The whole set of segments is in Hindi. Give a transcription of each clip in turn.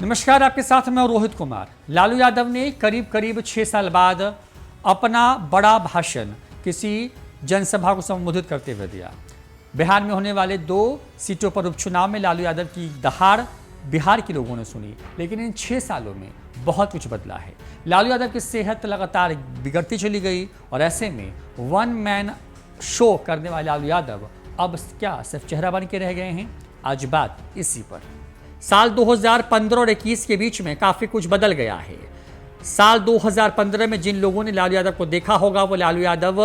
नमस्कार, आपके साथ मैं रोहित कुमार। लालू यादव ने करीब करीब 6 साल बाद अपना बड़ा भाषण किसी जनसभा को संबोधित करते हुए दिया। बिहार में होने वाले 2 सीटों पर उपचुनाव में लालू यादव की दहाड़ बिहार के लोगों ने सुनी, लेकिन इन 6 सालों में बहुत कुछ बदला है। लालू यादव की सेहत लगातार बिगड़ती चली गई और ऐसे में वन मैन शो करने वाले लालू यादव अब क्या सिर्फ चेहरा बन के रह गए हैं? आज बात इसी पर। साल 2015 और 21 के बीच में काफी कुछ बदल गया है। साल 2015 में जिन लोगों ने लालू यादव को देखा होगा वो लालू यादव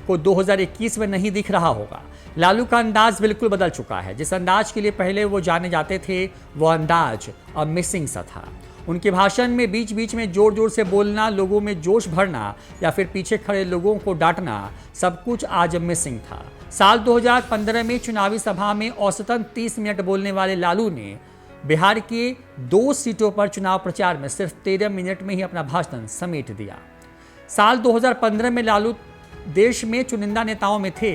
को 2021 में नहीं दिख रहा होगा। लालू का अंदाज बिल्कुल बदल चुका है। जिस अंदाज के लिए पहले वो जाने जाते थे वो अंदाज अब मिसिंग सा था। उनके भाषण में बीच बीच में जोर जोर से बोलना, लोगों में जोश भरना या फिर पीछे खड़े लोगों को डांटना, सब कुछ आज मिसिंग था। साल 2015 में चुनावी सभा में औसतन 30 मिनट बोलने वाले लालू ने बिहार की 2 सीटों पर चुनाव प्रचार में सिर्फ 13 मिनट में ही अपना भाषण समेट दिया। साल 2015 में लालू देश में चुनिंदा नेताओं में थे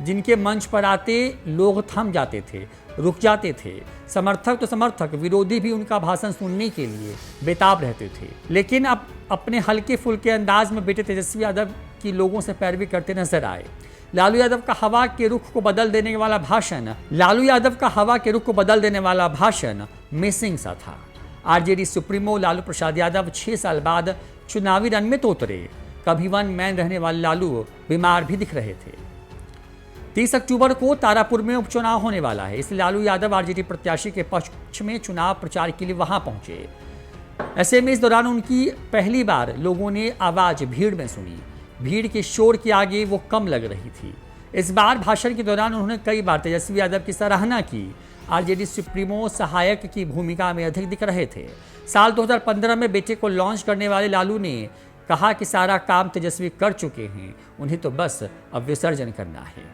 जिनके मंच पर आते लोग थम जाते थे, रुक जाते थे। समर्थक तो समर्थक, विरोधी भी उनका भाषण सुनने के लिए बेताब रहते थे। लेकिन अब अपने हल्के फुल्के अंदाज में बेटे तेजस्वी यादव की लोगों से पैरवी करते नजर आए। लालू यादव का हवा के रुख को बदल देने वाला भाषण मिसिंग सा था। आरजेडी सुप्रीमो लालू प्रसाद यादव 6 साल बाद चुनावी रण में तो उतरे। कभी वन मैन रहने वाले लालू बीमार भी दिख रहे थे। 30 अक्टूबर को तारापुर में उपचुनाव होने वाला है, इसलिए लालू यादव आरजेडी प्रत्याशी के पक्ष में चुनाव प्रचार के लिए वहां पहुंचे। ऐसे में इस दौरान उनकी पहली बार लोगों ने आवाज भीड़ में सुनी। भीड़ के शोर के आगे वो कम लग रही थी। इस बार भाषण के दौरान उन्होंने कई बार तेजस्वी यादव की सराहना की। आरजेडी सुप्रीमो सहायक की भूमिका में अधिक दिख रहे थे। साल 2015 में बेटे को लॉन्च करने वाले लालू ने कहा कि सारा काम तेजस्वी कर चुके हैं, उन्हें तो बस अब विसर्जन करना है।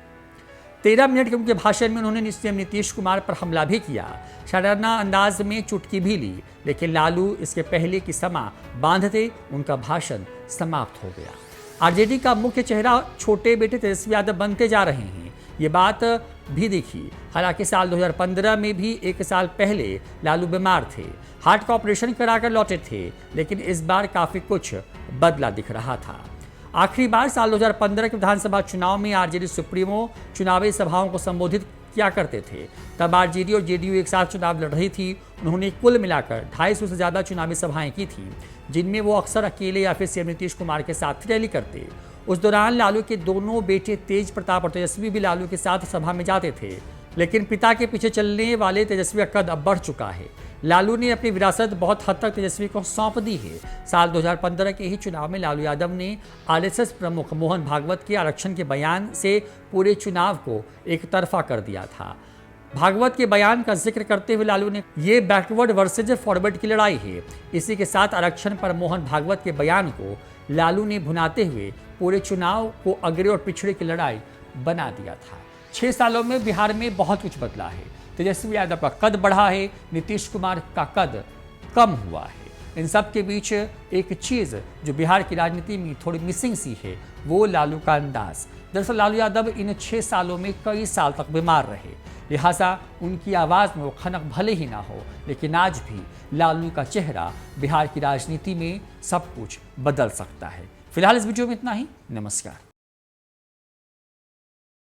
13 मिनट के उनके भाषण में उन्होंने सीएम नीतीश कुमार पर हमला भी किया, शाराना अंदाज में चुटकी भी ली, लेकिन लालू इसके पहले की समा बांधते उनका भाषण समाप्त हो गया। आरजेडी का मुख्य चेहरा छोटे बेटे तेजस्वी यादव बनते जा रहे हैं, ये बात भी दिखी। हालांकि साल 2015 में भी 1 साल पहले लालू बीमार थे, हार्ट का ऑपरेशन कराकर लौटे थे, लेकिन इस बार काफी कुछ बदला दिख रहा था। आखिरी बार साल 2015 के विधानसभा चुनाव में आरजेडी सुप्रीमो चुनावी सभाओं को संबोधित किया करते थे। तब आरजेडी और जेडीयू एक साथ चुनाव लड़ रही थी। उन्होंने कुल मिलाकर 250 से ज़्यादा चुनावी सभाएं की थी, जिनमें वो अक्सर अकेले या फिर सीएम नीतीश कुमार के साथ रैली करते। उस दौरान लालू के दोनों बेटे तेज प्रताप और तेजस्वी भी लालू के साथ सभा में जाते थे, लेकिन पिता के पीछे चलने वाले तेजस्वी का कद अब बढ़ चुका है। लालू ने अपनी विरासत बहुत हद तक तेजस्वी को सौंप दी है। साल 2015 के ही चुनाव में लालू यादव ने आरएसएस प्रमुख मोहन भागवत के आरक्षण के बयान से पूरे चुनाव को एक तरफा कर दिया था। भागवत के बयान का जिक्र करते हुए लालू ने ये बैकवर्ड वर्सेज फॉरवर्ड की लड़ाई है। इसी के साथ आरक्षण पर मोहन भागवत के बयान को लालू ने भुनाते हुए पूरे चुनाव को अग्रे और पिछड़े की लड़ाई बना दिया था। 6 सालों में बिहार में बहुत कुछ बदला है। तेजस्वी यादव का कद बढ़ा है, नीतीश कुमार का कद कम हुआ है। इन सब के बीच एक चीज़ जो बिहार की राजनीति में थोड़ी मिसिंग सी है, वो लालू का अंदाज। दरअसल लालू यादव इन 6 सालों में कई साल तक बीमार रहे, लिहाजा उनकी आवाज़ में वो खनक भले ही ना हो, लेकिन आज भी लालू का चेहरा बिहार की राजनीति में सब कुछ बदल सकता है। फिलहाल इस वीडियो में इतना ही। नमस्कार।